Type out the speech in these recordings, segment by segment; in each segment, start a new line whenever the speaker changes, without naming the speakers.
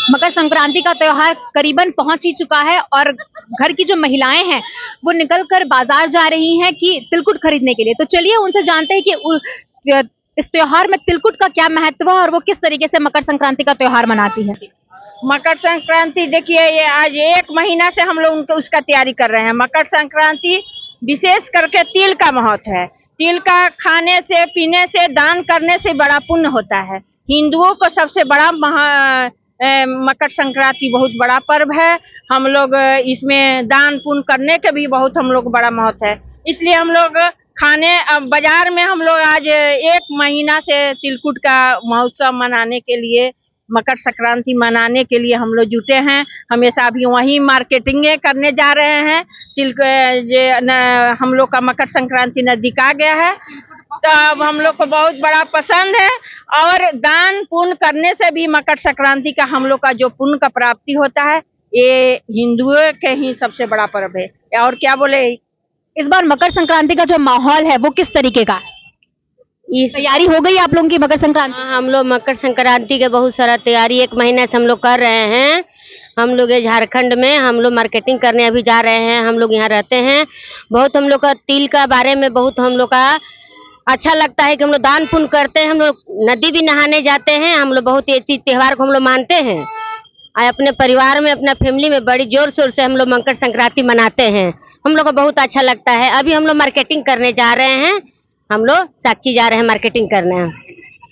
मकर संक्रांति का त्योहार करीबन पहुंच ही चुका है और घर की जो महिलाएं हैं वो निकलकर बाजार जा रही हैं कि तिलकुट खरीदने के लिए। तो चलिए उनसे जानते हैं कि इस त्योहार में तिलकुट का क्या महत्व है और वो किस तरीके से मकर संक्रांति का त्योहार मनाती है।
मकर संक्रांति देखिए, ये आज 1 महीना से हम लोग उसका तैयारी कर रहे हैं। मकर संक्रांति विशेष करके तिल का महत्व है। तिल का खाने से, पीने से, दान करने से बड़ा पुण्य होता है। हिंदुओं को सबसे बड़ा मकर संक्रांति बहुत बड़ा पर्व है। हम लोग इसमें दान पुण्य करने के भी बहुत हम लोग बड़ा महत्व है। इसलिए हम लोग बाजार में हम लोग आज 1 महीना से तिलकुट का महोत्सव मनाने के लिए, मकर संक्रांति मनाने के लिए हम लोग जुटे हैं। हमेशा अभी वहीं मार्केटिंग करने जा रहे हैं। हम लोग का मकर संक्रांति नजदीक आ गया है, तो अब हम लोग को बहुत बड़ा पसंद है। और दान पुण्य करने से भी मकर संक्रांति का हम लोग का जो पुण्य का प्राप्ति होता है, ये हिंदुओं के ही सबसे बड़ा पर्व है। और क्या बोले,
इस बार मकर संक्रांति का जो माहौल है वो किस तरीके का है? तैयारी हो गई आप लोगों की मकर संक्रांति?
हम लोग मकर संक्रांति के बहुत सारा तैयारी 1 महीने से हम लोग कर रहे हैं। हम लोग ये झारखंड में हम लोग मार्केटिंग करने अभी जा रहे हैं। हम लोग यहाँ रहते हैं। बहुत हम लोग का तिल का बारे में बहुत हम लोग का अच्छा लगता है कि हम लोग दान पुण्य करते हैं। हम लोग नदी भी नहाने जाते हैं। हम लोग बहुत ये त्योहार को हम लोग मानते हैं और अपने परिवार में, अपना फैमिली में बड़ी जोर शोर से हम लोग मकर संक्रांति मनाते हैं। हम लोग को बहुत अच्छा लगता है। अभी हम लोग मार्केटिंग करने जा रहे हैं। हम लोग साक्षी जा रहे हैं मार्केटिंग करने।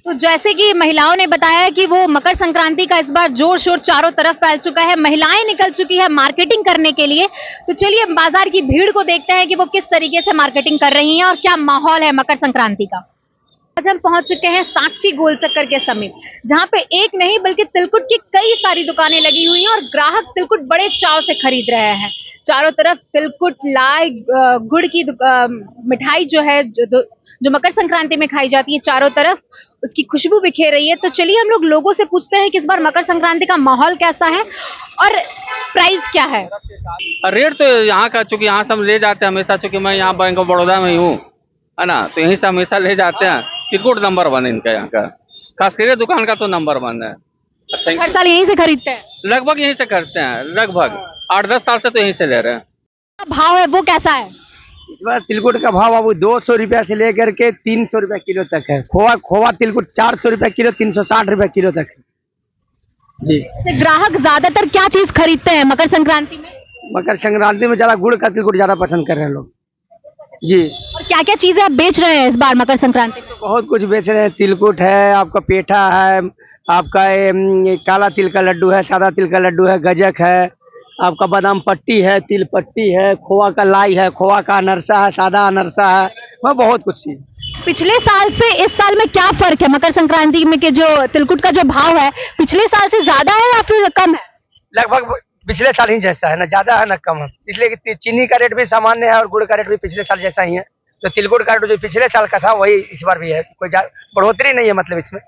तो जैसे कि महिलाओं ने बताया कि वो मकर संक्रांति का इस बार जोर शोर चारों तरफ फैल चुका है, महिलाएं निकल चुकी है मार्केटिंग करने के लिए। तो चलिए बाजार की भीड़ को देखते हैं कि वो किस तरीके से मार्केटिंग कर रही हैं और क्या माहौल है मकर संक्रांति का। आज हम पहुंच चुके हैं साक्षी गोल चक्कर के समीप, जहां पे एक नहीं बल्कि तिलकुट की कई सारी दुकानें लगी हुई हैं और ग्राहक तिलकुट बड़े चाव से खरीद रहे हैं। चारों तरफ तिलकुट, लाई, गुड़ की मिठाई जो है जो मकर संक्रांति में खाई जाती है, चारों तरफ उसकी खुशबू बिखेर रही है। तो चलिए हम लोग लोगों से पूछते हैं कि इस बार मकर संक्रांति का माहौल कैसा है और प्राइस क्या है।
रेट तो यहाँ का, चूंकि यहाँ से हम ले जाते हैं हमेशा, चूंकि मैं यहाँ बैंक ऑफ बड़ौदा में ही हूँ, है ना, तो यहीं से हमेशा ले जाते हैं। तिलकुट नंबर 1 इनका यहाँ का, खास करके दुकान का तो नंबर 1 है।
हर साल यहीं से खरीदते हैं?
लगभग यहीं से करते हैं, लगभग 8-10 साल से तो यहीं से ले रहे हैं।
भाव है वो कैसा है?
इस बार तिलकुट का भाव अब 200 रुपया से लेकर के 300 रुपया किलो तक है। खोवा तिलकुट 400 रुपया किलो, 360 रुपया किलो तक है जी।
अच्छा, ग्राहक ज्यादातर क्या चीज खरीदते हैं मकर संक्रांति में?
मकर संक्रांति में ज्यादा गुड़ का तिलकुट ज्यादा पसंद कर रहे हैं लोग जी।
और क्या क्या चीजें आप बेच रहे हैं इस बार मकर संक्रांति में?
बहुत कुछ बेच रहे हैं। तिलकुट है, आपका पेठा है, आपका काला तिल का लड्डू है, सादा तिल का लड्डू है, गजक है, आपका बादाम पट्टी है, तिल पट्टी है, खोआ का लाई है, खोआ का अनरसा है, सादा अनरसा है, वह बहुत कुछ चीज।
पिछले साल से इस साल में क्या फर्क है? मकर संक्रांति में के जो तिलकुट का जो भाव है पिछले साल से ज्यादा है या फिर कम है?
लगभग पिछले साल ही जैसा है, ना ज्यादा है ना कम है। इसलिए कि चीनी का रेट भी सामान्य है और गुड़ का रेट भी पिछले साल जैसा ही है। तो तिलकुट का रेट जो पिछले साल का था वही इस बार भी है, कोई बढ़ोतरी नहीं है मतलब इसमें।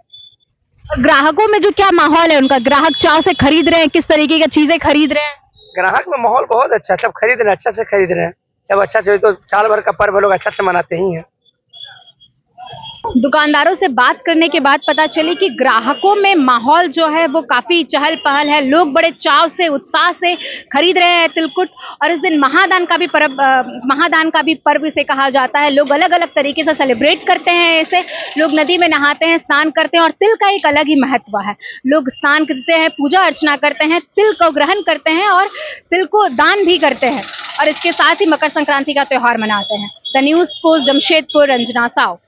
और ग्राहकों में जो क्या माहौल है उनका, ग्राहक चाव से खरीद रहे हैं, किस तरीके की चीजें खरीद रहे हैं?
ग्राहक में माहौल बहुत अच्छा है, सब खरीद रहे हैं, अच्छा से खरीद रहे हैं सब। अच्छा से तो साल भर का पर्व लोग अच्छा से मनाते ही हैं।
दुकानदारों से बात करने के बाद पता चली कि ग्राहकों में माहौल जो है वो काफी चहल पहल है। लोग बड़े चाव से, उत्साह से खरीद रहे हैं तिलकुट। और इस दिन महादान का भी पर्व इसे कहा जाता है। लोग अलग अलग तरीके से सेलिब्रेट करते हैं इसे। लोग नदी में नहाते हैं, स्नान करते हैं और तिल का एक अलग ही महत्व है। लोग स्नान करते हैं, पूजा अर्चना करते हैं, तिल को ग्रहण करते हैं और तिल को दान भी करते हैं और इसके साथ ही मकर संक्रांति का त्योहार मनाते हैं। The news post, Jamshedpur, Ranjana Sao.